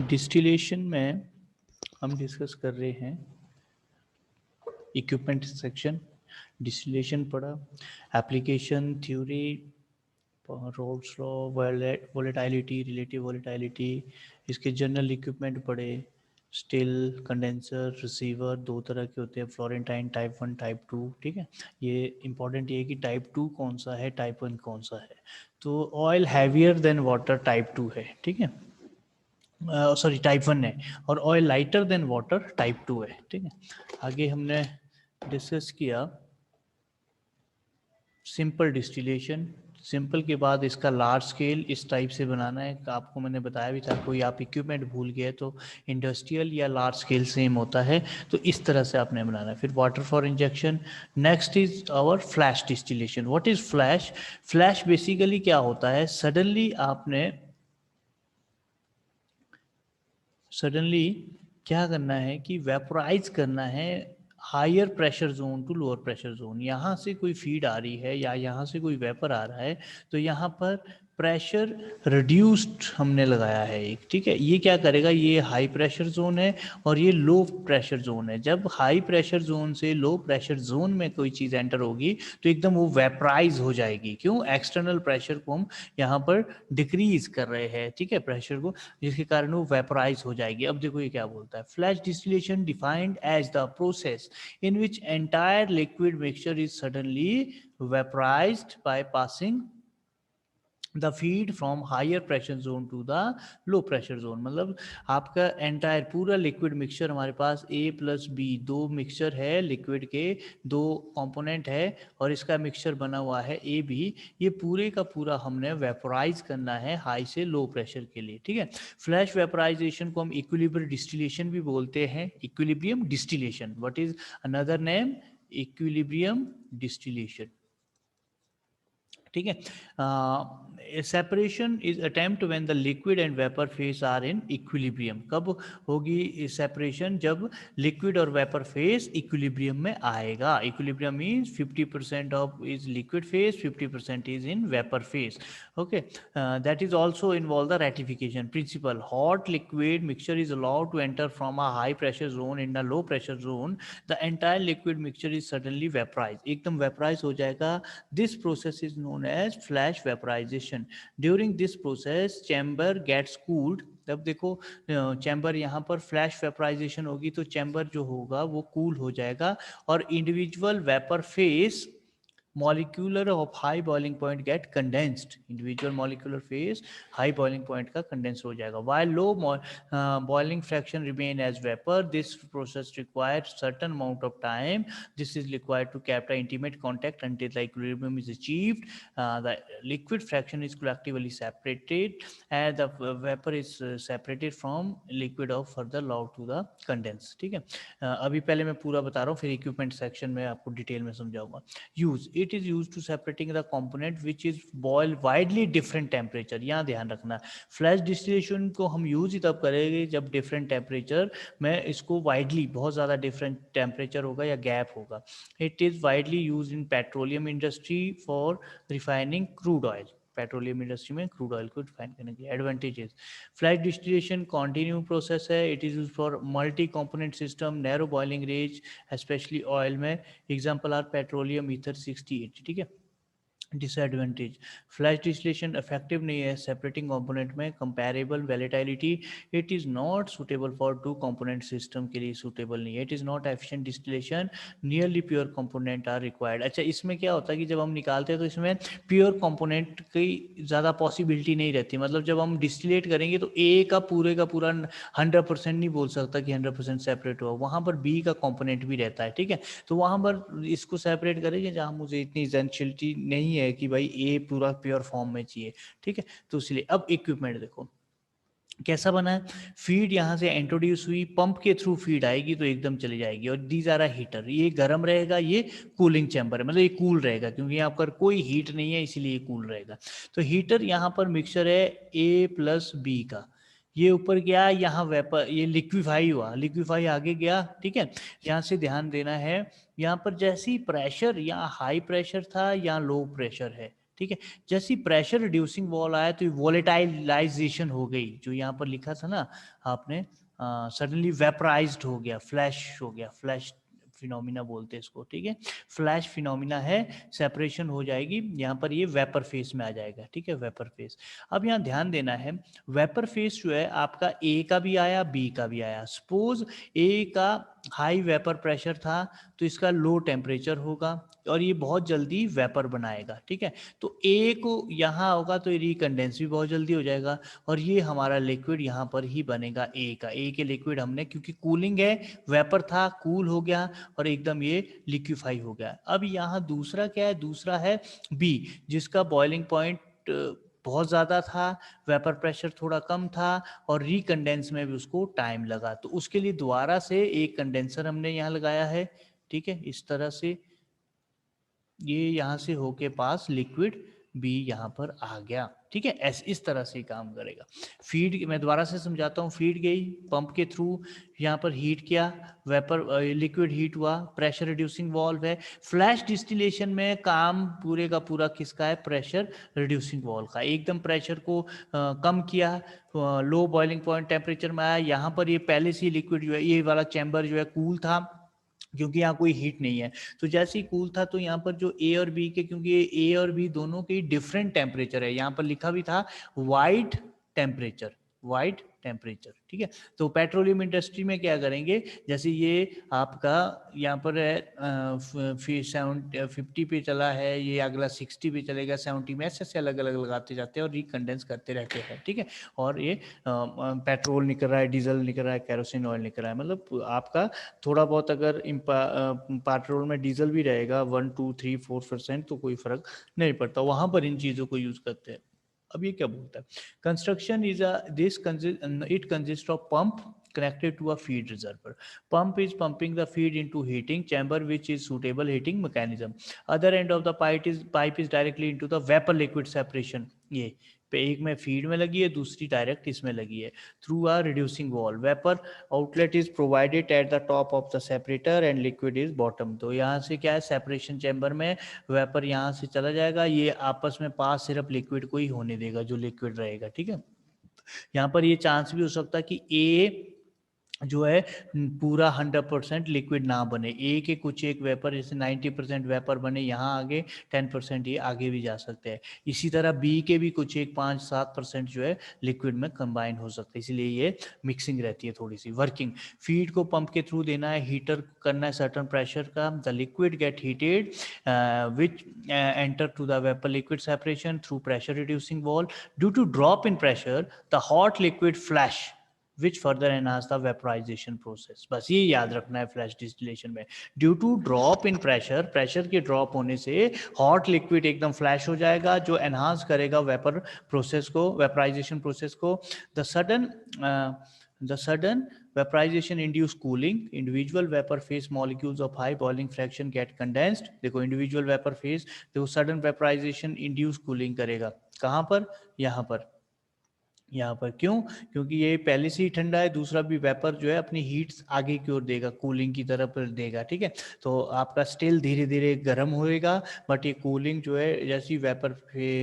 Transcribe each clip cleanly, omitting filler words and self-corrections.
Distillation में हम discuss कर रहे हैं इक्विपमेंट सेक्शन, डिस्टिलेशन पढ़ा, application theory, roles law, volatility, relative volatility, इसके जनरल इक्विपमेंट पढ़े, स्टिल, कंडेंसर, रिसीवर, दो तरह के होते हैं, फ्लोरेंटाइन टाइप 1 टाइप 2। ठीक है, ये इंपॉर्टेंट ये है कि टाइप 2 कौन सा है, टाइप 1 कौन सा है। तो oil heavier than water type 2 है, ठीक है, सॉरी टाइप 1 है, और oil lighter than water type 2 है। ठीक है, आगे हमने डिस्कस किया सिंपल डिस्टिलेशन। सिंपल के बाद इसका लार्ज स्केल इस टाइप से बनाना है, आपको मैंने बताया भी था, कोई आप इक्विपमेंट भूल गए तो इंडस्ट्रियल या लार्ज स्केल सेम होता है, तो इस तरह से आपने बनाना है। फिर water for injection. Next is our flash distillation. What is flash? Flash basically क्या होता है, सडनली क्या करना है कि वेपोराइज करना है higher pressure zone to lower pressure zone. यहाँ से कोई फीड आ रही है या यहाँ से कोई वेपर आ रहा है, तो यहाँ पर प्रेशर रिड्यूस्ड हमने लगाया है एक। ठीक है, ये क्या करेगा, ये हाई प्रेशर जोन है और ये लो प्रेशर जोन है। जब हाई प्रेशर जोन से लो प्रेशर जोन में कोई चीज़ एंटर होगी तो एकदम वो वेपराइज हो जाएगी। क्यों? एक्सटर्नल प्रेशर को हम यहाँ पर डिक्रीज कर रहे हैं, ठीक है, प्रेशर को, जिसके कारण वो वेपराइज हो जाएगी। अब देखो ये क्या बोलता है, flash distillation defined as the process in which entire liquid mixture is suddenly vaporised by passing the feed from higher pressure zone to the low pressure zone. मतलब आपका एंटायर पूरा लिक्विड मिक्सचर, हमारे पास A प्लस बी दो mixture है, liquid के दो component है और इसका मिक्सचर बना हुआ है AB। ये पूरे का पूरा हमने वेपोराइज करना है हाई से लो प्रेशर के लिए। ठीक है, फ्लैश वेपोराइजेशन को हम इक्विलिब्रियम डिस्टिलेशन भी बोलते हैं। Equilibrium distillation, what is another name? Equilibrium distillation. ठीक है, separation is attempt when the liquid and vapour phase are in equilibrium. कब होगी सेपरेशन? जब लिक्विड और वेपर फेस इक्विलिब्रियम में आएगा। Equilibrium means 50% of is liquid phase, 50% is in vapour phase. Okay, that is also involve the rectification principle. Hot liquid mixture is allowed to enter from a high pressure zone in the low pressure zone, the entire liquid mixture is suddenly vaporize, एकदम vaporize हो जाएगा। This process is known as flash vaporization. During this process, chamber gets cooled. तब देखो chamber यहाँ पर flash vaporisation होगी तो chamber जो होगा वो कूल हो जाएगा और individual vapour face molecular of high boiling point get condensed, individual molecular phase high boiling point का condense हो जाएगा, while low boiling fraction remain as vapor. This process requires certain amount of time. This is required to capture intimate contact until the equilibrium is achieved. The liquid fraction is collectively separated and the vapor is separated from liquid of further low to the condense. ठीक है, अभी पहले मैं पूरा बता रहा हूँ, फिर इक्विपमेंट सेक्शन में आपको डिटेल में समझाऊंगा। Use, it is use to separating the component which is boil widely different temperature. यहाँ ध्यान रखना, फ्लैश डिस्टिलेशन को हम यूज ही तब करेंगे जब डिफरेंट टेम्परेचर में इसको वाइडली, बहुत ज़्यादा डिफरेंट टेम्परेचर होगा या गैप होगा। It is widely use in petroleum industry for refining crude oil. Petroleum industry में क्रूड ऑयल को रिफाइन करने के advantages. Flash distillation continue process है। It is use for multi component system, narrow boiling range, specially oil में। Example are petroleum ether 68। ठीक है, disadvantage, flash distillation effective नहीं है सेपरेटिंग कंपोनेंट में, comparable volatility, it is not suitable for two component system के लिए suitable नहीं है। It is not efficient distillation, nearly pure component are required. अच्छा, इसमें क्या होता है कि जब हम निकालते हैं तो इसमें प्योर कंपोनेंट की ज़्यादा पॉसिबिलिटी नहीं रहती। मतलब जब हम डिस्टिलेट करेंगे तो ए का पूरा 100% नहीं बोल सकता कि 100% सेपरेट हुआ, वहाँ पर बी का कंपोनेंट भी रहता है। ठीक है, तो वहाँ पर इसको सेपरेट करेंगे जहाँ मुझे इतनी एसेंशियलिटी नहीं है कि भाई ए पूरा प्योर फॉर्म में चाहिए। ठीक है, तो इसलिए अब इक्विपमेंट देखो कैसा बना है। फीड यहाँ से इंट्रोड्यूस हुई, पंप के थ्रू फीड आएगी तो एकदम चली जाएगी। और दीज आर अ हीटर, ये गर्म रहेगा, ये कूलिंग चैम्बर है, मतलब ये कूल रहेगा क्योंकि यहाँ पर कोई हीट नहीं है इसलिए ये कूल रहेगा। तो हीटर यहाँ पर मिक्सचर है A प्लस बी का, ये ऊपर गया, यहाँ वेपर, ये लिक्विफाई हुआ, लिक्विफाई आगे गया। ठीक है, यहाँ से ध्यान देना है, यहाँ पर जैसी प्रेशर, यहाँ हाई प्रेशर था, यहाँ लो प्रेशर है। ठीक है। जैसे प्रेशर रिड्यूसिंग वॉल आया तो वोलेटाइलाइजेशन हो गई, जो यहाँ पर लिखा था ना आपने, सडनली वेपराइज्ड हो गया, फ्लैश हो गया, फ्लैश फिनोमिना बोलते हैं इसको, ठीक है। फ्लैश फिनोमिना है, सेपरेशन हो जाएगी, यहाँ पर ये वेपर फेस में आ जाएगा, ठीक है, वेपर फेस। अब यहाँ ध्यान देना है, वेपर फेस जो है आपका ए का भी आया, बी का भी आया। सपोज ए का हाई वेपर प्रेशर था तो इसका लो टेम्परेचर होगा और ये बहुत जल्दी वेपर बनाएगा, ठीक है। तो ए को यहाँ होगा तो रिकंडेंस भी बहुत जल्दी हो जाएगा और ये हमारा लिक्विड यहाँ पर ही बनेगा ए का। ए के लिक्विड हमने, क्योंकि कूलिंग है, वेपर था, कूल हो गया और एकदम ये लिक्विफाई हो गया। अब यहाँ दूसरा क्या है, दूसरा है बी, जिसका बॉइलिंग पॉइंट बहुत ज़्यादा था, वेपर प्रेशर थोड़ा कम था और रिकंडेंस में भी उसको टाइम लगा। तो उसके लिए दोबारा से एक कंडेंसर हमने यहाँ लगाया है, ठीक है। इस तरह से ये यहाँ से होके पास लिक्विड बी यहाँ पर आ गया, ठीक है। ऐसे इस तरह से काम करेगा। फीड, मैं दोबारा से समझाता हूँ, फीड गई पंप के थ्रू, यहाँ पर हीट किया, वेपर लिक्विड हीट हुआ, प्रेशर रिड्यूसिंग वाल्व है। फ्लैश डिस्टिलेशन में काम पूरे का पूरा किसका है, प्रेशर रिड्यूसिंग वाल्व का। एकदम प्रेशर को कम किया, लो बॉइलिंग पॉइंट टेम्परेचर में आया। यहाँ पर ये पहले से लिक्विड जो है, ये वाला चैम्बर जो है कूल था, क्योंकि यहाँ कोई हीट नहीं है। तो जैसे ही कूल था तो यहाँ पर जो ए और बी के, क्योंकि ए और बी दोनों के डिफरेंट टेम्परेचर है, यहाँ पर लिखा भी था वाइड टेम्परेचर, वाइड टेम्परेचर, ठीक है। तो पेट्रोलियम इंडस्ट्री में क्या करेंगे, जैसे ये आपका यहाँ पर है 50 पे चला है, ये अगला 60 पे चलेगा, 70 में, ऐसे अलग अलग लगाते जाते हैं और रिकंडेंस करते रहते हैं, ठीक है। और ये पेट्रोल निकल रहा है, डीजल निकल रहा है, केरोसिन ऑयल निकल रहा है, मतलब आपका थोड़ा बहुत अगर पेट्रोल में डीजल भी रहेगा 1 2 3 4% तो कोई फर्क नहीं पड़ता, वहां पर इन चीजों को यूज करते हैं। अब ये क्या बोलता है, construction is it consist of pump connected to a feed reservoir. Pump is pumping the feed into heating chamber, which is suitable heating mechanism. Other end of the pipe is directly into the vapor liquid separation. ये पे एक में feed में लगी है, दूसरी direct इसमें लगी है, through a reducing wall. Vapour outlet is provided at the top of the separator and liquid is bottom. तो यहाँ से क्या है, सेपरेशन चैम्बर में वेपर यहाँ से चला जाएगा, ये आपस में पास सिर्फ लिक्विड को ही होने देगा, जो लिक्विड रहेगा, ठीक है। यहाँ पर ये चांस भी हो सकता है कि ए जो है पूरा 100% लिक्विड ना बने, ए के कुछ एक वेपर, जैसे 90% वेपर बने यहाँ आगे, 10% ये आगे भी जा सकते हैं। इसी तरह बी के भी कुछ एक 5-7% जो है लिक्विड में कंबाइन हो सकते हैं, इसलिए ये मिक्सिंग रहती है थोड़ी सी। वर्किंग, फीड को पंप के थ्रू देना है, हीटर करना है सर्टन प्रेशर का, the liquid get heated which enter to the vapour liquid separation through pressure reducing valve. Due to drop in pressure the hot liquid flash which further enhance the vaporization process। बस ये याद रखना है flash distillation में, due to drop in pressure, pressure के drop होने से hot liquid एकदम फ्लैश हो जाएगा, जो एनहांस करेगा वेपर प्रोसेस को, वेपराइजेशन प्रोसेस को। The sudden vaporization induce cooling, individual vapor phase molecules of high boiling fraction get condensed। देखो individual vapor phase, देखो sudden vaporization induce cooling करेगा, कहाँ पर, यहाँ पर, यहाँ पर। क्यों, क्योंकि ये पहले से ही ठंडा है, दूसरा भी वेपर जो है अपनी हीट आगे की ओर देगा, कूलिंग की तरफ देगा, ठीक है। तो आपका स्टिल धीरे धीरे गर्म होएगा, बट ये कूलिंग जो है, जैसी वेपर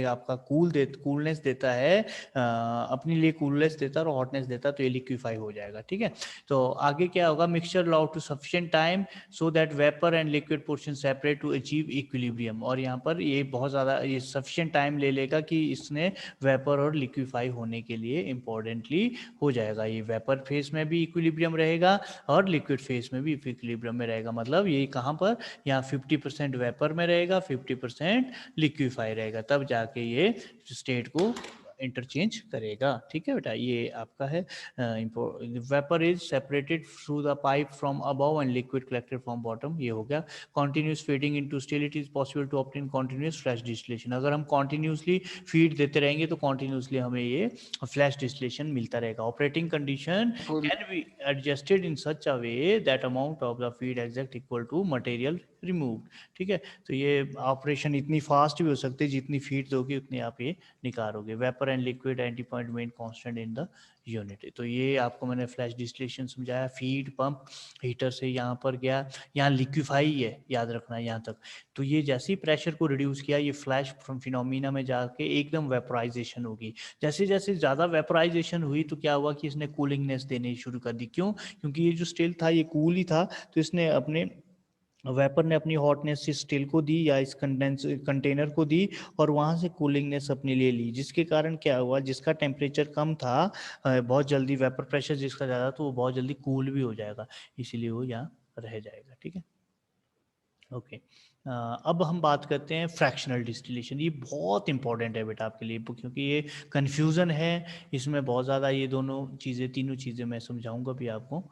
आपका कूलनेस देता है, अपने लिए कूलनेस देता है और हॉटनेस देता है, तो ये लिक्विफाई हो जाएगा, ठीक है। तो आगे क्या होगा, mixture allow to sufficient time so that vapour and liquid portion separate to achieve equilibrium. और यहाँ पर ये बहुत ज़्यादा, ये सफिशिएंट टाइम ले लेगा कि इसने वेपर और लिक्विफाई होने के लिए इंपॉर्टेंटली हो जाएगा। ये वेपर फेज में भी इक्विलिब्रियम रहेगा और लिक्विड फेज में भी इक्विलिब्रियम में रहेगा। मतलब ये कहाँ पर, यहाँ 50% वेपर में रहेगा, 50% लिक्विफाई रहेगा, तब जाके ये स्टेट को इंटरचेंज करेगा, ठीक है बेटा। ये आपका है vapour is separated through the pipe from above and liquid collected from bottom. ये हो गया continuous feeding into still it is possible to obtain continuous flash distillation. अगर हम कॉन्टिन्यूसली फीड देते रहेंगे तो कॉन्टिन्यूसली हमें ये फ्लैश डिस्टिलेशन मिलता रहेगा। Operating condition can be adjusted in such a way that amount of the feed exact equal to material removed. ठीक है, तो ये ऑपरेशन इतनी फास्ट भी हो सकती है, जितनी फीड दोगे उतनी आप ये निकालोगे। Vapour and liquid anti point main constant in the unit. तो ये आपको मैंने फ्लैश डिस्टिलेशन समझाया, फीड पंप हीटर से यहाँ पर गया, यहाँ लिक्विफाई है, याद रखना है यहाँ तक। तो ये जैसे ही प्रेशर को रिड्यूस किया, ये फ्लैश फिनोमिना में जाके एकदम वेपराइजेशन होगी। जैसे जैसे ज़्यादा वेपराइजेशन हुई तो क्या हुआ कि इसने कूलिंगनेस देनी शुरू कर दी। क्यों? क्योंकि ये जो स्टील था ये कूल ही था, तो इसने अपने वेपर ने अपनी हॉटनेस इस स्टील को दी या इस कंटेनर को दी और वहाँ से कूलिंगनेस अपने लिए ली, जिसके कारण क्या हुआ, जिसका टेम्परेचर कम था बहुत जल्दी वेपर प्रेशर जिसका ज़्यादा, तो वो बहुत जल्दी कूल भी हो जाएगा, इसीलिए वो यहाँ रह जाएगा। ठीक है, ओके। अब हम बात करते हैं फ्रैक्शनल डिस्टिलेशन। ये बहुत इंपॉर्टेंट है बेटा आपके लिए, क्योंकि ये कन्फ्यूज़न है इसमें बहुत ज़्यादा। ये दोनों चीज़ें, तीनों चीज़ें मैं समझाऊंगा भी आपको।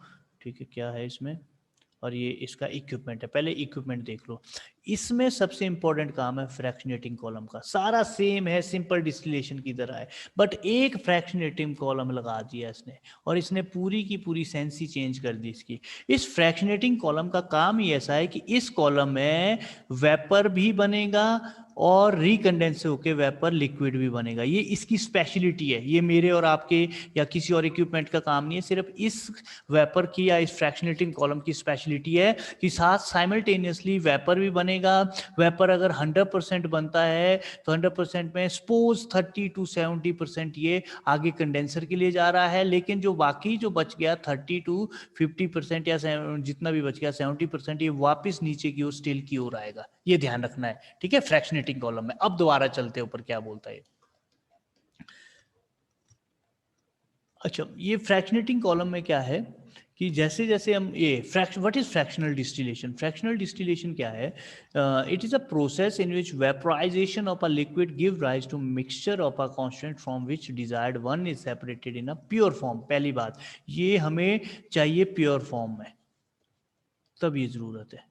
ठीक है, क्या है इसमें, और ये इसका इक्विपमेंट है। पहले इक्विपमेंट देख लो। इसमें सबसे इंपॉर्टेंट काम है फ्रैक्शनेटिंग कॉलम का। सारा सेम है, सिंपल डिस्टिलेशन की तरह है, बट एक फ्रैक्शनेटिंग कॉलम लगा दिया इसने, और इसने पूरी की पूरी सेंस ही चेंज कर दी इसकी। इस फ्रैक्शनेटिंग कॉलम का काम ही ऐसा है कि इस कॉलम में वेपर भी बनेगा और रिकंडेंस होकर वेपर लिक्विड भी बनेगा। ये इसकी स्पेशलिटी है। ये मेरे और आपके या किसी और इक्विपमेंट का काम नहीं है, सिर्फ इस वेपर की या इस फ्रैक्शनेटिंग कॉलम की स्पेशलिटी है कि साथ साइमल्टेनियसली वेपर भी बनेगा। वेपर अगर 100% बनता है तो 100% में सपोज 30 to 70% ये आगे कंडेंसर के लिए जा रहा है, लेकिन जो बाकी जो बच गया 30 to 50% या जितना भी बच गया 70% ये वापस नीचे की ओर स्टील की ओर आएगा। ये ध्यान रखना है। ठीक है, फ्रैक्शनेटिंग कॉलम में। अब दोबारा चलते ऊपर क्या बोलता है। अच्छा, ये फ्रैक्शनेटिंग कॉलम में क्या है कि जैसे जैसे हम ये what is fractional distillation. Fractional distillation क्या है? It is a process in which vaporization of a liquid give rise to mixture of a constant from which desired one is separated in a pure form. पहली बात, ये हमें चाहिए pure form में, तब ये जरूरत है।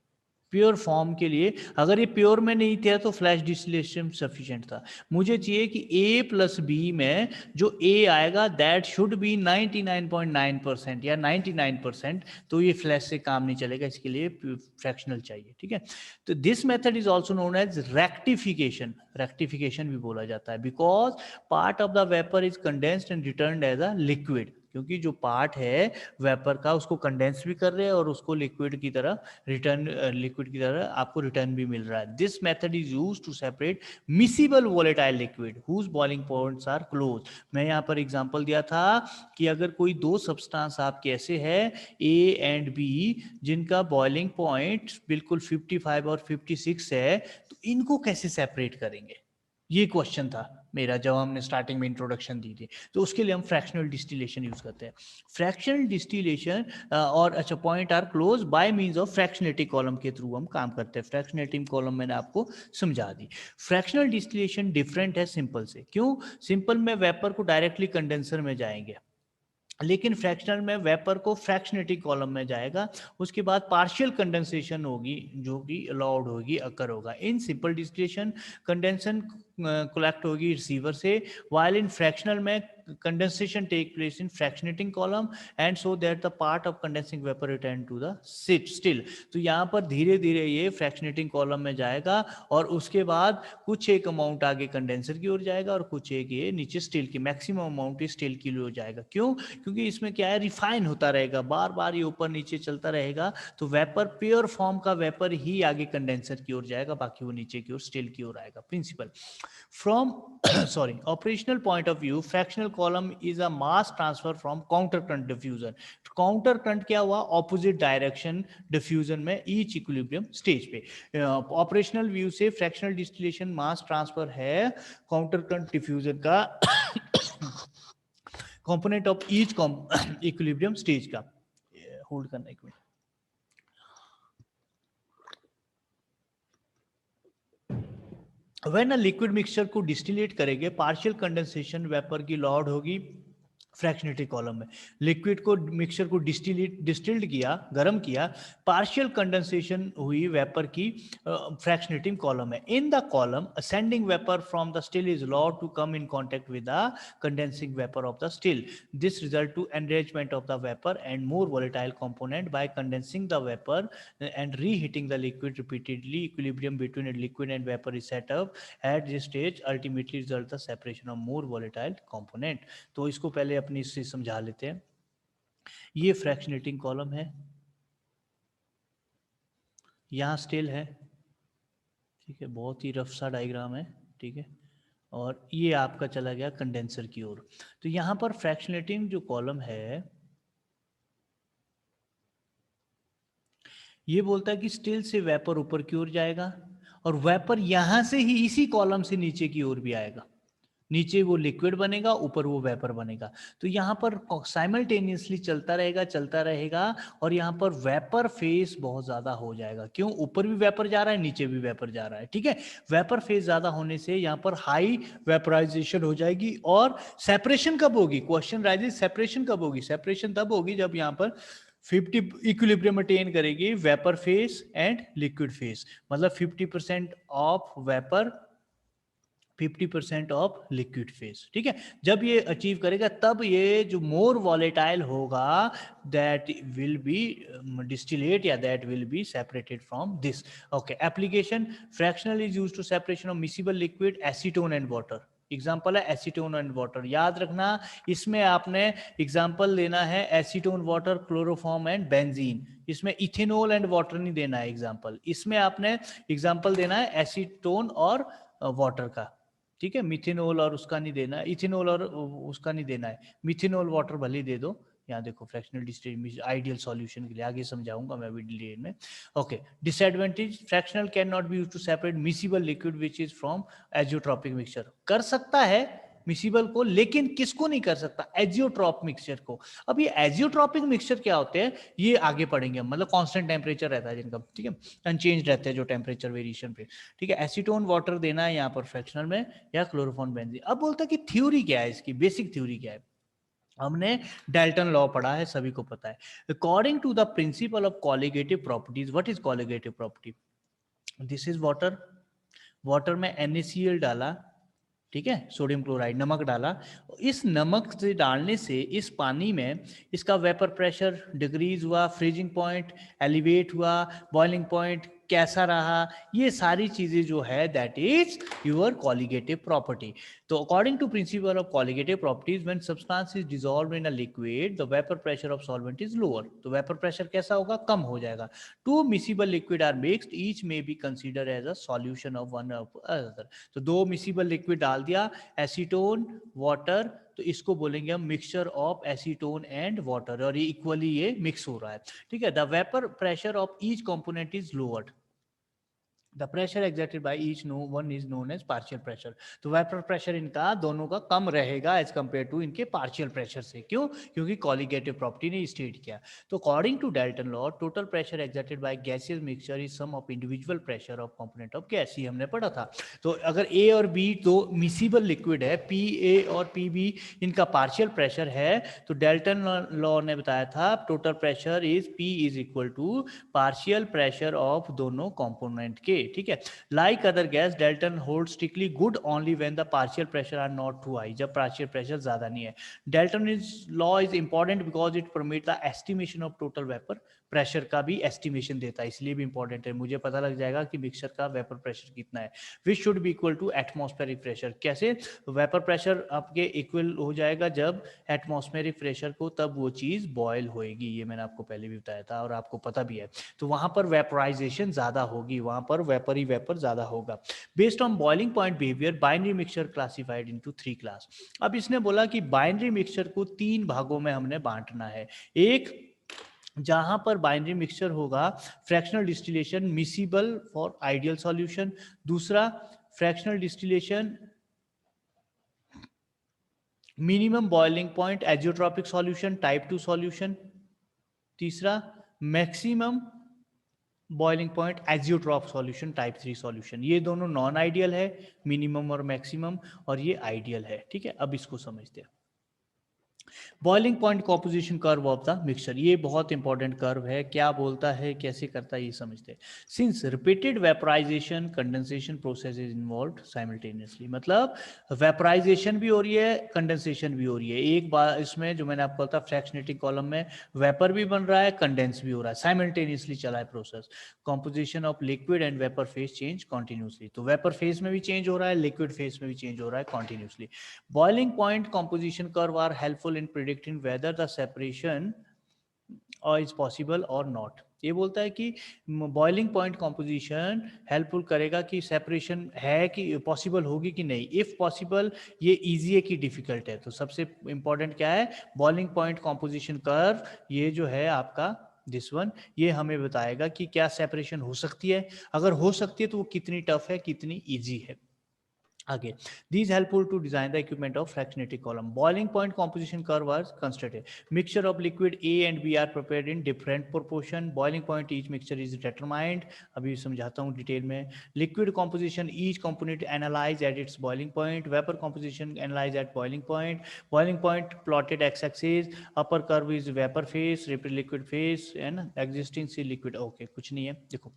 प्योर फॉर्म के लिए, अगर ये प्योर में नहीं था तो फ्लैश डिस्टिलेशन सफिशिएंट था। मुझे चाहिए कि A प्लस बी में जो A आएगा दैट शुड बी 99.9% या 99%, तो ये फ्लैश से काम नहीं चलेगा, इसके लिए फ्रैक्शनल चाहिए। ठीक है, तो this method is also known as rectification. Rectification भी बोला जाता है, because part of the vapour is condensed and return as a liquid. क्योंकि जो पार्ट है वेपर का उसको कंडेंस भी कर रहे हैं और उसको लिक्विड की तरह रिटर्न, लिक्विड की तरह आपको रिटर्न भी मिल रहा है। This method is used to separate miscible volatile liquid whose boiling points are close. मैं यहाँ पर एग्जांपल दिया था कि अगर कोई दो सब्सटेंस आपके ऐसे है ए एंड बी जिनका बॉइलिंग पॉइंट बिल्कुल 55 और 56 है, तो इनको कैसे सेपरेट करेंगे, ये क्वेश्चन था मेरा जब हमने स्टार्टिंग में इंट्रोडक्शन दी थी। तो उसके लिए हम फ्रैक्शनल डिस्टिलेशन यूज करते हैं। फ्रैक्शनल डिस्टिलेशन और अच्छा point are close by means of fractionating column के थ्रू हम काम करते हैं। फ्रैक्शनेटिंग कॉलम मैंने आपको समझा दी। फ्रैक्शनल डिस्टिलेशन डिफरेंट है सिंपल से। क्यों? सिंपल में वेपर को डायरेक्टली कंडेंसर में जाएंगे, लेकिन फ्रैक्शनल में वेपर को फ्रैक्शनेटिंग कॉलम में जाएगा, उसके बाद पार्शियल कंडेंसेशन होगी जो कि अलाउड होगी, अकर होगा। In simple distillation condensation collect होगी रिसीवर से, वाइल इन फ्रैक्शनल में condensation take place in fractionating column and so that the part of condensing vapor return to the still। तो यहाँ पर धीरे धीरे ये फ्रैक्शनेटिंग कॉलम में जाएगा और उसके बाद कुछ एक अमाउंट आगे कंडेंसर की ओर जाएगा और कुछ एक ये नीचे स्टील की, मैक्सिमम अमाउंट स्टील की ओर जाएगा। क्यों? क्योंकि इसमें क्या है, रिफाइन होता रहेगा, बार बार ये ऊपर नीचे चलता रहेगा, तो वेपर प्योर फॉर्म का वेपर ही आगे कंडेंसर की ओर जाएगा, बाकी वो नीचे की ओर स्टील की ओर आएगा। Principle from sorry operational point of view, fractional column is a mass transfer from counter current diffusion। counter current क्या हुआ? opposite direction diffusion में each equilibrium stage पे। ऑपरेशनल व्यू से फ्रैक्शनल डिस्टिलेशन मास ट्रांसफर है counter current diffusion का component of each equilibrium stage का। Hold करना एक minute. When a liquid mixture को डिस्टिलेट करेंगे, पार्शियल कंडेंसेशन वेपर की लॉर्ड होगी, फ्रैक्शनेटेड कॉलम में लिक्विड को मिक्सचर को डिस्टिल्ड किया, गर्म किया, पार्शियल कंडेंसेशन हुई वेपर की फ्रैक्शनेटिंग कॉलम है. In the column ascending vapour from the still is allowed to come in contact with the condensing vapour of the still. This result to enrichment of the vapour and more volatile component by condensing the vapor and reheating the liquid repeatedly. Equilibrium between a liquid and vapor is set up at this stage, ultimately result the separation of more volatile component. तो इसको पहले अपनी इससे समझा लेते हैं. ये fractionating column है, यहाँ स्टिल है, ठीक है, बहुत ही रफ सा डायग्राम है, ठीक है, और ये आपका चला गया कंडेंसर की ओर. तो यहाँ पर फ्रैक्शनेटिंग जो कॉलम है ये बोलता है कि स्टिल से वेपर ऊपर की ओर जाएगा और वेपर यहां से ही इसी कॉलम से नीचे की ओर भी आएगा. नीचे वो लिक्विड बनेगा, ऊपर वो वेपर बनेगा. तो यहाँ पर साइमल्टेनियसली चलता रहेगा और यहाँ पर वेपर फेज बहुत ज्यादा हो जाएगा. क्यों? ऊपर भी वेपर जा रहा है, नीचे भी वेपर जा रहा है, ठीक है. वेपर फेज ज्यादा होने से यहाँ पर हाई वेपराइजेशन हो जाएगी. और सेपरेशन कब होगी? क्वेश्चन राइजेस, सेपरेशन कब होगी? सेपरेशन तब होगी जब यहाँ पर 50 इक्विलिब्रियम अटेन करेगी vapour phase and liquid phase. मतलब 50% of vapour, 50% of liquid phase, ठीक है. जब ये अचीव करेगा तब ये जो मोर वॉलेटाइल होगा दैट विल बी डिस्टिलेट या that will be separated from this. Okay. Application, fractional is used to separation of miscible liquid, acetone and water. Example है एसीटोन एंड वाटर. याद रखना इसमें आपने एग्जाम्पल लेना है acetone water, chloroform and benzene. इसमें ethanol and water नहीं देना है एग्जाम्पल. इसमें आपने एग्जाम्पल देना है एसीटोन और वाटर का, ठीक है. मिथेनॉल और उसका नहीं देना है, इथेनॉल और उसका नहीं देना है. मिथेनॉल वाटर भले दे दो. यहाँ देखो फ्रैक्शनल डिस्टिलेशन आइडियल सॉल्यूशन के लिए आगे समझाऊंगा मैं अभी डिटेल में. Okay. Disadvantage, fractional can not be used to separate miscible liquid which is from azeotropic mixture. कर सकता है मिसिबल को, लेकिन किसको नहीं कर सकता? एजियोट्रॉप मिक्सचर को. अब ये एजियोट्रॉपिक मिक्सचर क्या होते हैं ये आगे पढ़ेंगे. मतलब कांस्टेंट टेम्परेचर रहता है जिनका, ठीक है, अनचेंज रहते हैं जो टेम्परेचर वेरिएशन पे, ठीक है. एसीटोन वाटर देना है यहाँ पर फ्रैक्शनल में, या क्लोरोफॉर्म बेंजीन. अब बोलता है कि थ्योरी क्या है इसकी, बेसिक थ्योरी क्या है. हमने डाल्टन लॉ पढ़ा है, सभी को पता है. According to the principle of colligative properties. What is colligative property? This is water. Water में NaCl डाला, ठीक है, सोडियम क्लोराइड, नमक डाला. इस नमक से डालने से इस पानी में इसका वेपर प्रेशर डिक्रीज हुआ, फ्रीजिंग पॉइंट एलिवेट हुआ, बॉइलिंग पॉइंट कैसा रहा, ये सारी चीजें जो है that is your colligative property. तो according to principle of colligative properties, when substance is dissolved in a liquid the vapour pressure of solvent is lower. तो वेपर प्रेशर कैसा होगा? कम हो जाएगा. Two miscible liquid are mixed, each may be consider as a solution of one of other. तो दो miscible liquid डाल दिया, एसीटोन वाटर, तो इसको बोलेंगे हम mixture of acetone and water, और ये इक्वली ये मिक्स हो रहा है, ठीक है. The vapour pressure of each component is lowered. The pressure exerted by each one is known as partial pressure. तो वेपर प्रेशर इनका दोनों का कम रहेगा एज कंपेयर टू इनके पार्शियल प्रेशर से. क्यों? क्योंकि कॉलिगेटिव प्रॉपर्टी ने स्टेट किया. तो according to Dalton law, total pressure exerted by gaseous mixture is sum of individual pressure of component of gas. ये हमने पढ़ा था. तो अगर ए और बी दो मिसिबल लिक्विड है, पी ए और पी बी, इनका पार्शियल प्रेशर है, तो डाल्टन लॉ ने बताया था total pressure is P is equal to partial pressure of दोनों कंपोनेंट के, ठीक है. Like other gas, Dalton hold strictly good only when the partial pressure are not too high. जब पार्शियल प्रेशर ज्यादा नहीं है. Dalton is law is important because it permit the estimation of total vapour pressure का भी estimation देता है, इसलिए भी इंपॉर्टेंट है. मुझे पता लग जाएगा कि मिक्सचर का वेपर प्रेशर कितना है. Which should be equal to atmospheric pressure. कैसे? वेपर प्रेशर आपके इक्वल हो जाएगा जब एटमॉस्फेरिक प्रेशर को, तब वो चीज बॉयल होएगी. ये मैंने आपको पहले भी बताया था और आपको पता भी है. तो वहां पर वेपराइजेशन ज्यादा होगी, वहां पर वेपर ही वेपर ज्यादा होगा. Based on boiling point behaviour, binary mixture classified into 3 class. अब इसने बोला कि बाइनरी मिक्सचर को 3 भागों में हमने बांटना है. एक, जहां पर बाइनरी मिक्सचर होगा fractional distillation miscible for ideal solution. दूसरा, fractional distillation minimum boiling point azeotropic solution type 2 solution. तीसरा, maximum boiling point azeotrope solution type 3 solution. ये दोनों नॉन आइडियल है, मिनिमम और मैक्सिमम, और ये आइडियल है, ठीक है. अब इसको समझते हैं. Boiling point composition curve of the mixture, ये बहुत इंपॉर्टेंट कर्व है, क्या बोलता है कैसे करता है ये समझते हैं। Since repeated vaporization condensation process is involve simultaneously, मतलब वेपराइजेशन भी हो रही है कंडेंसेशन भी हो रही है एक बार इसमें, जो मैंने आपको बताया फ्रैक्शनेटिंग कॉलम में वेपर भी बन रहा है कंडेंस भी हो रहा है, साइमल्टेनियसली चला है process. Composition of liquid and vapour phase change continuously, तो वेपर फेज में भी चेंज हो रहा है लिक्विड फेज में भी चेंज हो रहा है continuously. Boiling point composition curve are helpful in predicting whether the separation is possible or not. ये बोलता है कि बॉइलिंग पॉइंट कॉम्पोजिशन हेल्पफुल करेगा कि सेपरेशन है कि पॉसिबल होगी कि नहीं, इफ पॉसिबल ये इजी है कि डिफिकल्ट है। तो सबसे इंपॉर्टेंट क्या है, बॉइलिंग पॉइंट कॉम्पोजिशन कर्व, ये जो है आपका दिस वन, ये हमें बताएगा कि क्या सेपरेशन हो सकती है, अगर हो सकती है तो वो कितनी टफ है कितनी ईजी है। आगे, these helpful to design the equipment of fractionated column. Boiling point composition curve was constructed. Mixture of liquid A and B are prepared in different proportion. Boiling point each mixture is determined. अभी समझाता हूँ detail में. Liquid composition each component analyzed at its boiling point. Vapor composition analyzed at boiling point. Boiling point plotted x-axis. Upper curve is vapor phase, liquid phase, and existing C liquid. Okay, कुछ नहीं है, देखो.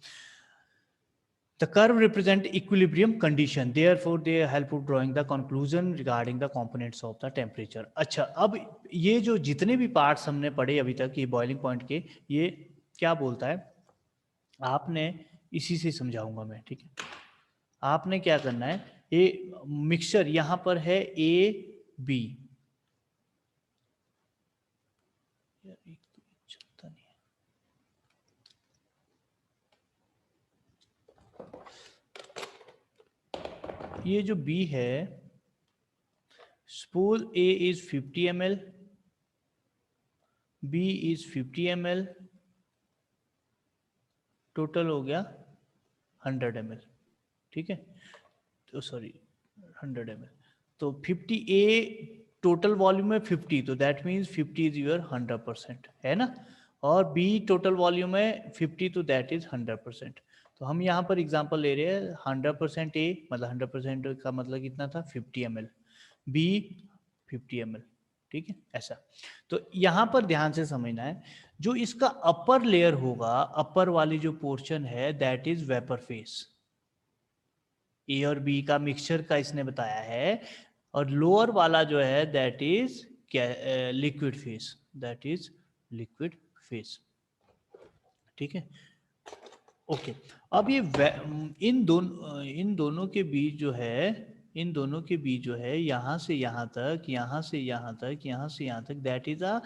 The curve represent equilibrium condition, therefore they help in drawing the conclusion regarding the components of the temperature. अच्छा, अब ये जो जितने भी पार्ट्स हमने पढ़े अभी तक ये बॉइलिंग पॉइंट के, ये क्या बोलता है, आपने इसी से समझाऊंगा मैं, ठीक है। आपने क्या करना है, ये मिक्सचर यहाँ पर है ए बी, चलता नहीं है, ये जो B है, suppose A is 50 ml, B is 50 ml, total हो गया 100 ml, ठीक है, तो सॉरी 100 ml, तो 50 A टोटल वॉल्यूम है 50, तो दैट मीन्स 50 इज योर 100%, है ना, और B टोटल वॉल्यूम है 50, तो दैट इज 100%। तो हम यहाँ पर एग्जांपल ले रहे हैं 100% A, मतलब 100% का मतलब कितना था 50 ml, B 50 ml, ठीक है, ऐसा। तो यहाँ पर ध्यान से समझना है, जो इसका अपर लेयर होगा, अपर वाली जो पोर्शन है दैट इज वेपर फेस, ए और बी का मिक्सचर का इसने बताया है, और लोअर वाला जो है that is liquid face, that is liquid face, ठीक है, ओके। अब ये इन दोनों के बीच जो है, इन दोनों के बीच जो है, यहाँ से यहाँ तक, यहाँ से यहाँ तक, यहाँ से यहाँ तक, that is a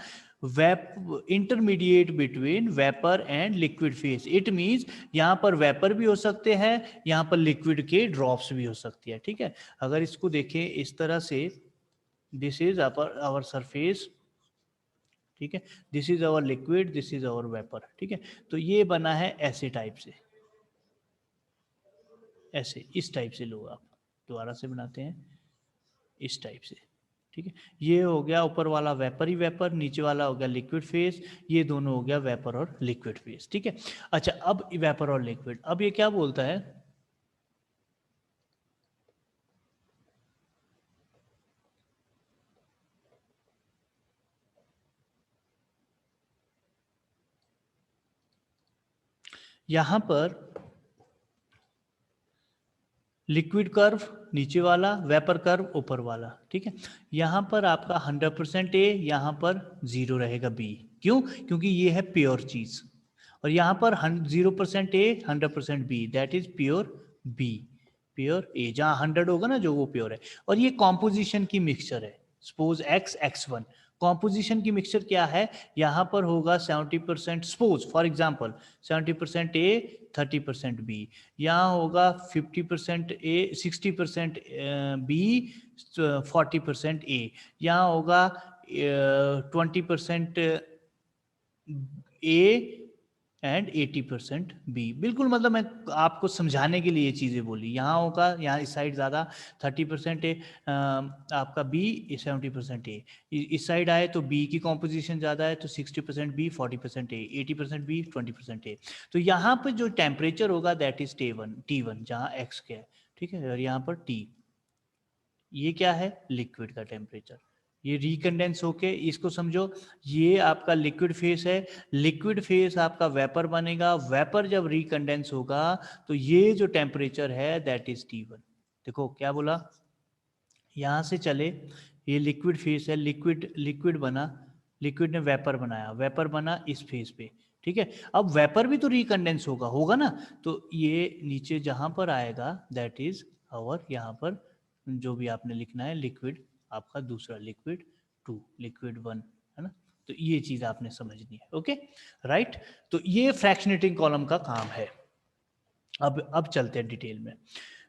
vap intermediate between vapour and liquid phase. It means यहाँ पर वेपर भी हो सकते हैं, यहाँ पर लिक्विड के ड्रॉप्स भी हो सकती है, ठीक है। अगर इसको देखें इस तरह से, दिस इज आवर सरफेस, ठीक है, this is our liquid, this is our vapour, ठीक है। तो ये बना है ऐसे टाइप से, ऐसे इस टाइप से लो आप, दोबारा से बनाते हैं इस टाइप से, ठीक है। ये हो गया ऊपर वाला वेपर ही वेपर, नीचे वाला हो गया लिक्विड फेस, ये दोनों हो गया वेपर और लिक्विड फेस, ठीक है। अच्छा, अब वेपर और लिक्विड, अब ये क्या बोलता है, यहां पर लिक्विड कर्व नीचे वाला, वेपर कर्व ऊपर वाला, ठीक है। यहाँ पर आपका 100% ए, यहाँ पर 0 रहेगा बी, क्यों, क्योंकि ये है प्योर चीज, और यहाँ पर 0% A 100% B, that is pure B, pure A, जहाँ 100 होगा ना जो, वो प्योर है। और ये कॉम्पोजिशन की मिक्सचर है, सपोज x1, कॉम्पोजिशन की मिक्सचर क्या है, यहाँ पर होगा 70%, suppose for example 70% A 30% B, यहाँ होगा 50% ए 60% बी 40% ए, यहाँ होगा 20% ए एंड 80% बी। बिल्कुल, मतलब मैं आपको समझाने के लिए ये चीज़ें बोली, यहाँ होगा, यहाँ इस साइड ज़्यादा 30% ए आपका बी, 70% ए, इस साइड आए तो बी की कॉम्पोजिशन ज़्यादा है तो 60% बी 40% ए, 80% बी 20% ए। तो यहाँ पर जो टेम्परेचर होगा दैट इज T1, जहाँ एक्स के है, ठीक है, और यहाँ पर टी, ये क्या है लिक्विड का टेम्परेचर, ये रिकंडेंस होके, इसको समझो ये आपका लिक्विड फेस है, लिक्विड फेस आपका वेपर बनेगा, वेपर जब रिकंडेंस होगा तो ये जो टेम्परेचर है दैट इज T1। देखो क्या बोला, यहाँ से चले, ये लिक्विड फेस है, लिक्विड लिक्विड बना, लिक्विड ने वेपर बनाया, वेपर बना इस फेस पे, ठीक है। अब वेपर भी तो रिकंडेंस होगा, होगा ना, तो ये नीचे जहाँ पर आएगा दैट इज आवर, यहाँ पर जो भी आपने लिखना है लिक्विड, आपका दूसरा लिक्विड 2, लिक्विड 1, है ना। तो ये चीज़ आपने समझनी है, ओके राइट। तो ये फ्रैक्शनेटिंग कॉलम का काम है। अब चलते हैं डिटेल में।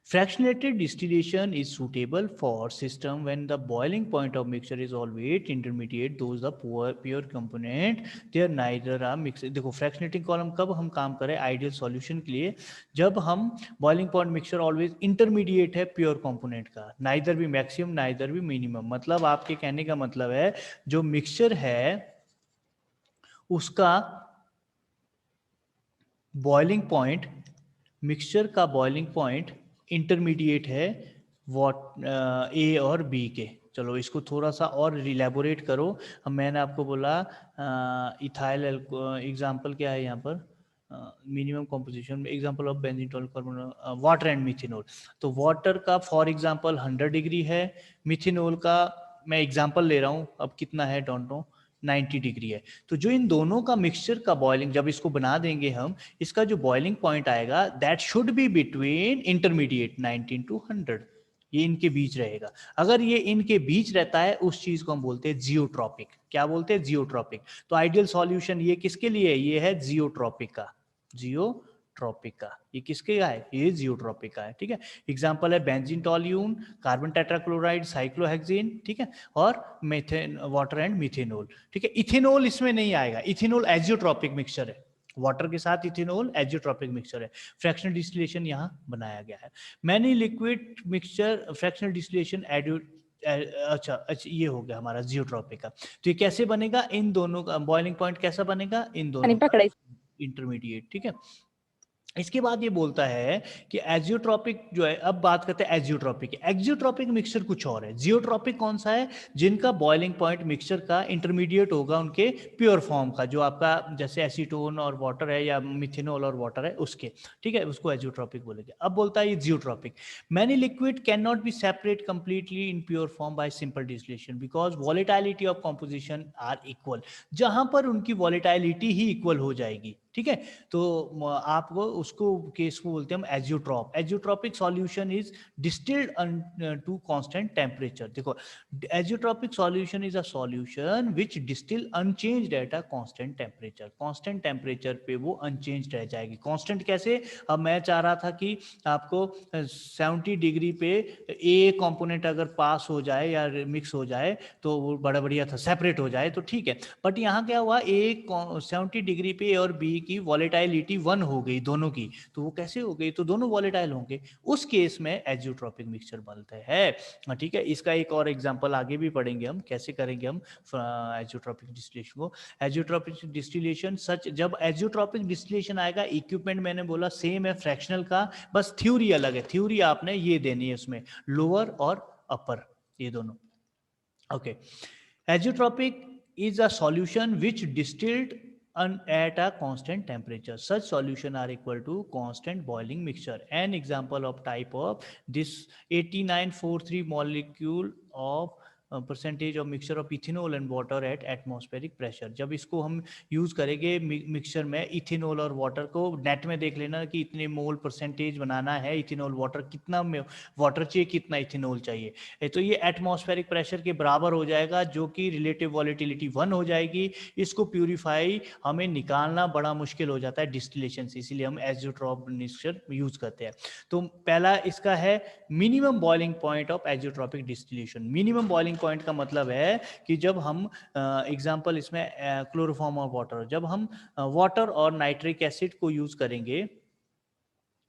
Fractionated distillation is suitable for system when the boiling point of mixture is always intermediate, those the pure component they are neither are mixed। देखो fractionating column कब हम काम करें ideal solution के लिए, जब हम boiling point mixture always intermediate है pure component का, neither भी maximum neither भी minimum। मतलब आपके कहने का मतलब है जो mixture है उसका बॉइलिंग पॉइंट, मिक्सचर का बॉइलिंग पॉइंट इंटरमीडिएट है वॉट ए और बी के। चलो इसको थोड़ा सा और रिलैबोरेट करो। हम मैंने आपको बोला इथाइल एग्जांपल क्या है यहाँ पर, minimum composition example of benzene carbon water and methanol. तो वाटर का फॉर एग्जांपल 100 डिग्री है, मिथेनॉल का मैं एग्जांपल ले रहा हूँ, अब कितना है डोंट नो, 90 डिग्री है। तो जो इन दोनों का मिक्सचर का बॉइलिंग, जब इसको बना देंगे हम, इसका जो बॉइलिंग पॉइंट आएगा that should be between intermediate 19 to 100, ये इनके बीच रहेगा। अगर ये इनके बीच रहता है उस चीज को हम बोलते हैं जियोट्रॉपिक। क्या बोलते हैं? जियोट्रॉपिक। तो आइडियल सॉल्यूशन ये किसके लिए है? ये है जियोट्रॉपिक का, जियोट्रॉपिक का। ये किसके का है? ये जियोट्रॉपिक का है, ठीक है। एग्जांपल है बेंजीन टॉल्यून, कार्बन टेट्राक्लोराइड, साइक्लोहेक्सेन, ठीक है, और मेथेन वाटर एंड मिथेनॉल, ठीक है। इथेनॉल इसमें नहीं आएगा, इथेनॉल एजियोट्रॉपिक मिक्सचर है, वाटर के साथ इथेनॉल एजियोट्रॉपिक मिक्सचर है। फ्रैक्शनल डिस्टिलेशन यहाँ बनाया गया है। Many liquid mixture fractional distillation अच्छा ये हो गया हमारा जियोट्रॉपिक का। तो ये कैसे बनेगा? इन दोनों का बॉइलिंग पॉइंट कैसा बनेगा? इन दोनों का इंटरमीडिएट, ठीक है। इसके बाद ये बोलता है कि एजियोट्रॉपिक जो है, अब बात करते हैं एजियोट्रॉपिक। एजियोट्रॉपिक मिक्सचर कुछ और है, जियोट्रॉपिक कौन सा है? जिनका बॉइलिंग पॉइंट मिक्सचर का इंटरमीडिएट होगा उनके प्योर फॉर्म का, जो आपका जैसे एसीटोन और वाटर है या मिथेनॉल और वाटर है उसके, ठीक है, उसको एजियोट्रॉपिक बोलेंगे। अब बोलता है ये azeotropic. Many liquid can not be separate completely in pure form by simple distillation because volatility of composition are equal. जहां पर उनकी वॉलेटिलिटी ही इक्वल हो जाएगी, ठीक है, तो आपको उसको केस को बोलते हैं हम azeotrope. Azeotropic solution is distilled to constant temperature. देखो azeotropic solution is a solution which distil unchanged at a constant temperature. Constant temperature पे वो अनचेंज्ड रह जाएगी। कांस्टेंट कैसे? अब मैं चाह रहा था कि आपको 70 डिग्री पे ए कंपोनेंट अगर पास हो जाए या मिक्स हो जाए तो वो बड़ा बढ़िया था, सेपरेट हो जाए तो ठीक है। बट यहाँ क्या हुआ, ए 70 डिग्री पे और बी की वॉलेटिलिटी 1 हो गई दोनों की, तो वो कैसे हो गई? तो दोनों वॉलेटाइल होंगे, उस केस में एजियोट्रॉपिक मिक्सचर बनता है, ठीक है। इसका एक और एग्जांपल आगे भी पढ़ेंगे हम, कैसे करेंगे हम एजियोट्रॉपिक डिस्टिलेशन को। एजियोट्रॉपिक डिस्टिलेशन सच, जब एजियोट्रॉपिक डिस्टिलेशन आएगा, इक्विपमेंट मैंने बोला सेम है फ्रैक्शनल का, बस थ्योरी अलग है। थ्योरी आपने ये देनी है उसमें, लोअर और अपर, ये दोनों, okay. Azeotropic is a solution which distilled at a constant temperature. Such solution are equal to constant boiling mixture. An example of type of this 8943 molecule of percentage of mixture of ethanol and water at atmospheric pressure. जब इसको हम use करेंगे mixture में ethanol और water को, net में देख लेना कि इतने मोल परसेंटेज बनाना है इथेनॉल वाटर, कितना वाटर चाहिए, कितना इथेनॉल चाहिए, तो ये एटमॉस्फेरिक प्रेशर के बराबर हो जाएगा, जो कि रिलेटिव वॉलेटिलिटी 1 हो जाएगी। इसको प्यूरिफाई हमें निकालना बड़ा मुश्किल हो जाता है डिस्टिलेशन से, इसीलिए हम एजियोट्रॉप मिक्सचर यूज करते हैं। तो पहला इसका है minimum boiling point of azeotropic distillation. Minimum boiling point का मतलब है कि जब हम एग्जांपल इसमें क्लोरोफॉर्म और वाटर, जब हम वाटर और नाइट्रिक एसिड को यूज करेंगे,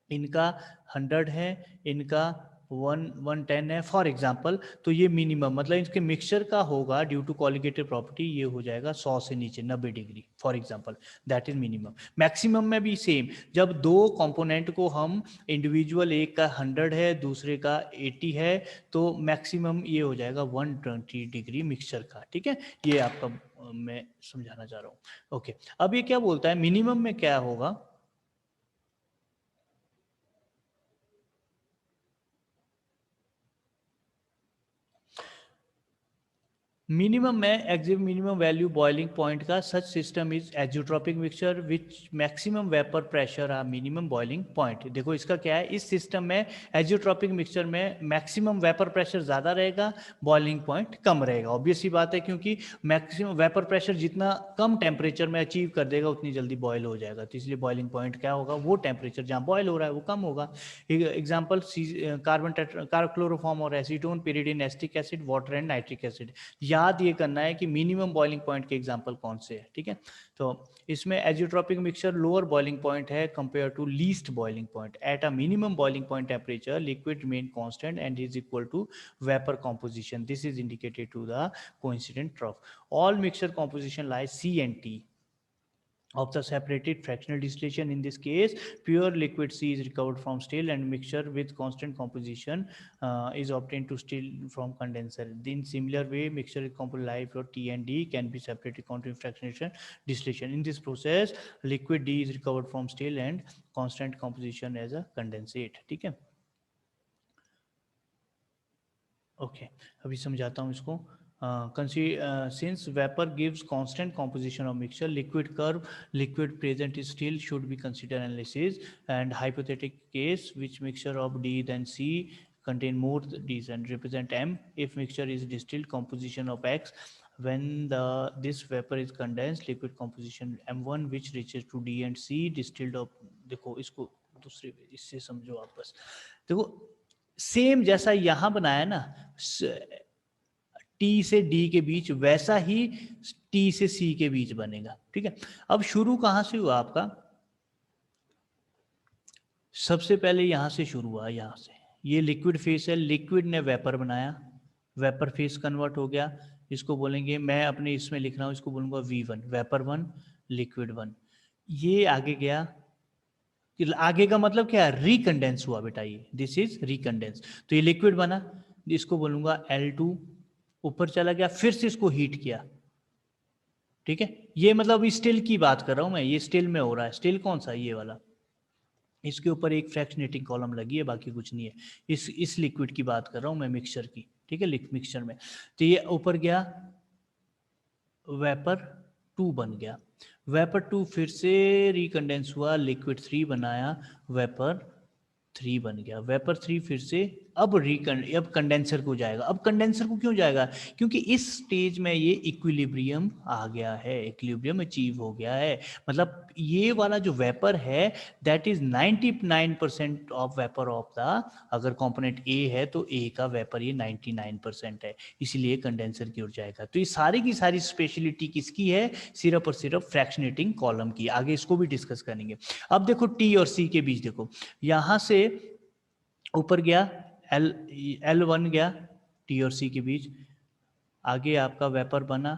इनका 100 है, इनका 110 है फॉर एग्जांपल, तो ये मिनिमम मतलब इसके मिक्सचर का होगा ड्यू टू कॉलिगेटिव प्रॉपर्टी ये हो जाएगा 100 से नीचे 90 degree for example, that is minimum. Maximum में भी सेम, जब दो कंपोनेंट को हम इंडिविजुअल, एक का 100 है दूसरे का 80 है, तो मैक्सिमम ये हो जाएगा 120 डिग्री मिक्सचर का। ठीक है, ये आपका मैं समझाना चाह रहा हूँ। ओके, अब ये क्या बोलता है मिनिमम में क्या होगा। मिनिमम में exit minimum value boiling point का such system is azeotropic mixture which maximum vapour pressure a minimum boiling point. देखो इसका क्या है, इस सिस्टम में एजियोट्रॉपिक मिक्सचर में मैक्सिमम वेपर प्रेशर ज़्यादा रहेगा, बॉइलिंग पॉइंट कम रहेगा। ऑब्वियस सी बात है, क्योंकि मैक्सिमम वेपर प्रेशर जितना कम टेम्परेचर में अचीव कर देगा उतनी जल्दी बॉयल हो जाएगा, तो इसलिए बॉइलिंग पॉइंट क्या होगा, वो टेम्परेचर जहाँ बॉयल हो रहा है वो कम होगा। एग्जाम्पल कार्बन क्लोरोफॉर्म और acetone, pyridine, acetic acid, water and nitric acid. याद ये करना है कि मिनिमम बॉइलिंग पॉइंट के एग्जांपल कौन से हैं। ठीक है, तो इसमें azeotropic mixture lower boiling point है compare to least boiling point. At a minimum boiling point temperature liquid remain constant and is equal to vapour composition. This is indicated to the coincident trough. All mixture composition lies C and T of the separated fractional distillation. In this case, pure liquid C is recovered from still and mixture with constant composition is obtained to still from condenser. In similar way, mixture component life or T and D can be separated into fractionation distillation. In this process, liquid D is recovered from still and constant composition as a condensate. ठीक है, okay अभी समझाता हूँ इसको। since vapor gives constant composition of mixture, liquid curve, liquid present is still should be considered analysis, and hypothetic case which mixture of D than C contain more D's and represent M. If mixture is distilled composition of X, when this vapor is condensed, liquid composition M1 which reaches to D and C distilled of। देखो इसको दूसरे इससे समझो आप बस। देखो same जैसा यहां बनाया ना टी से डी के बीच, वैसा ही टी से सी के बीच बनेगा। ठीक है, अब शुरू कहां से हुआ आपका, सबसे पहले यहां से शुरू हुआ, यहां से ये लिक्विड फेस है, लिक्विड ने वेपर बनाया, वेपर फेस कन्वर्ट हो गया, इसको बोलेंगे, मैं अपने इसमें लिख रहा हूं, इसको बोलूंगा V1, वेपर 1 लिक्विड 1। ये आगे गया, आगे का मतलब क्या है, रिकंडेंस हुआ बेटा, ये दिस इज रिकंडेंस, तो ये लिक्विड बना, इसको बोलूंगा L2, ऊपर चला गया, फिर से इसको हीट किया। ठीक है, ये मतलब स्टिल की बात कर रहा हूं मैं, ये स्टिल में हो रहा है, स्टिल कौन सा, ये वाला, इसके ऊपर एक फ्रैक्शनेटिंग कॉलम लगी है, बाकी कुछ नहीं है। इस लिक्विड की बात कर रहा हूं मैं, मिक्सचर की। ठीक है, मिक्सचर में तो ये ऊपर गया, वेपर 2 बन गया, वेपर 2 फिर से रिकंडेंस हुआ, लिक्विड 3 बनाया, वेपर 3 बन गया, वेपर 3 फिर से अब कंडेंसर को जाएगा। अब कंडेंसर को क्यों जाएगा, क्योंकि इस स्टेज में ये इक्विलिब्रियम आ गया है, इक्विलिब्रियम अचीव हो गया है। मतलब ये वाला जो वेपर है that is 99% of vapour of the, अगर कंपोनेंट ए है तो ए का वेपर ये 99% है, इसलिए कंडेंसर की ओर जाएगा। तो ये सारी की सारी स्पेशलिटी किसकी है, सिर्फ और सिर्फ फ्रैक्शनेटिंग कॉलम की। आगे इसको भी डिस्कस करेंगे। अब देखो टी और सी के बीच, देखो यहां से ऊपर गया L1 गया टी और सी के बीच, आगे आपका वेपर बना,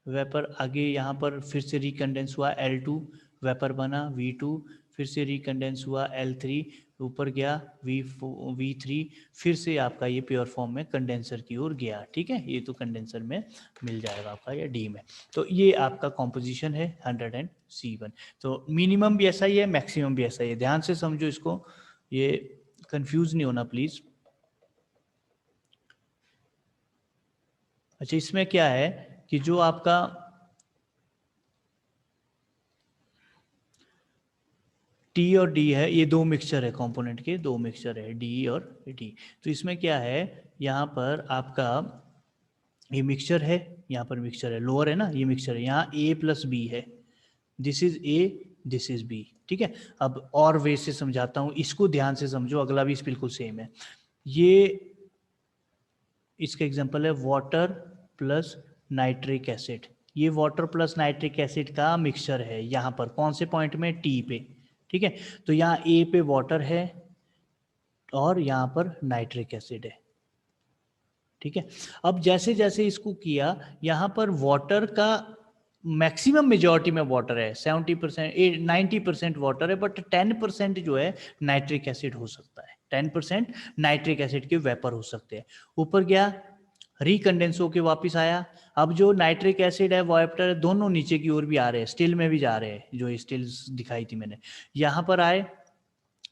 वेपर आगे यहाँ पर फिर से रिकंडेंस हुआ L2, वेपर बना V2, फिर से रिकंडेंस हुआ L3, ऊपर गया V3, फिर से आपका ये प्योर फॉर्म में कंडेंसर की ओर गया। ठीक है, ये तो कंडेंसर में मिल जाएगा आपका, या डी में। तो ये आपका कॉम्पोजिशन है 100C1। तो मिनिमम भी ऐसा ही है, मैक्सिमम भी ऐसा ही है, ध्यान से समझो इसको, ये कंफ्यूज नहीं होना प्लीज। अच्छा, इसमें क्या है कि जो आपका टी और डी है, ये दो मिक्सचर है, कंपोनेंट के दो मिक्सचर है, डी और डी। तो इसमें क्या है, यहाँ पर आपका ये मिक्सचर है, यहाँ पर मिक्सचर है, लोअर है ना, ये मिक्सचर है, यहाँ A प्लस बी है, this is A, this is B। ठीक है, अब और वे से समझाता हूँ, इसको ध्यान से समझो, अगला भी बिल्कुल सेम है। ये इसका एग्जांपल है वाटर प्लस नाइट्रिक एसिड, ये वाटर प्लस नाइट्रिक एसिड का मिक्सचर है, यहाँ पर कौन से पॉइंट में, टी पे। ठीक है, तो यहाँ ए पे वाटर है और यहाँ पर नाइट्रिक एसिड है। ठीक है, अब जैसे जैसे इसको किया, यहाँ पर वाटर का मैक्सिमम मेजॉरिटी में वाटर है, 70% 90% वाटर है, बट 10% जो है नाइट्रिक एसिड हो सकता है, 10% नाइट्रिक एसिड के वेपर हो सकते हैं। ऊपर गया, रिकंडेंस होके वापस आया। अब जो नाइट्रिक एसिड है वाटर दोनों नीचे की ओर भी आ रहे हैं, स्टिल में भी जा रहे हैं, जो स्टिल दिखाई थी मैंने, यहाँ पर आए,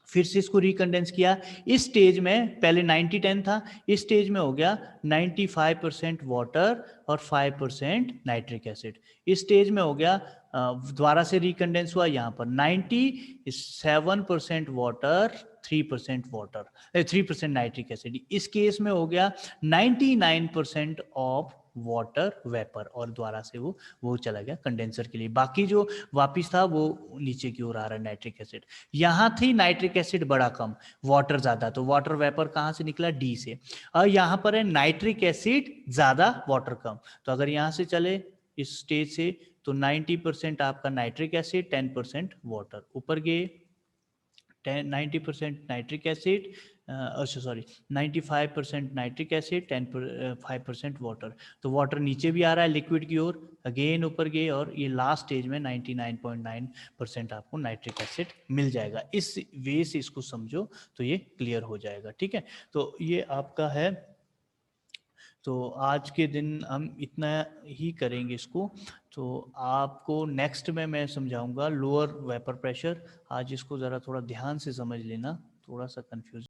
फिर से इसको रिकंडेंस किया। इस स्टेज में पहले 90-10 था, इस स्टेज में हो गया 95% वाटर और 5% नाइट्रिक एसिड। इस स्टेज में हो गया, दोबारा से रिकंडेंस हुआ, यहाँ पर 97% वाटर, 3% नाइट्रिक एसिड। इस केस में हो गया 99% ऑफ वाटर वेपर, और द्वारा से वो चला गया कंडेंसर के लिए। बाकी जो वापिस था वो नीचे की ओर आ रहा है नाइट्रिक एसिड। यहाँ थी नाइट्रिक एसिड बड़ा कम, वाटर ज्यादा, तो वाटर वेपर कहाँ से निकला, डी से। और यहाँ पर है नाइट्रिक एसिड ज्यादा, वाटर कम, तो अगर यहाँ से चले इस स्टेज से, तो 90% आपका नाइट्रिक एसिड, 10% वाटर। ऊपर गए 90% नाइट्रिक एसिड, अच्छा सॉरी 95% नाइट्रिक एसिड, 5% वाटर, तो वाटर नीचे भी आ रहा है लिक्विड की ओर, अगेन ऊपर गए, और ये लास्ट स्टेज में 99.9% आपको नाइट्रिक एसिड मिल जाएगा। इस वे से इसको समझो तो ये क्लियर हो जाएगा। ठीक है, तो ये आपका है। तो आज के दिन हम इतना ही करेंगे इसको, तो आपको नेक्स्ट में मैं समझाऊंगा लोअर वेपर प्रेशर। आज इसको ज़रा थोड़ा ध्यान से समझ लेना, थोड़ा सा कंफ्यूज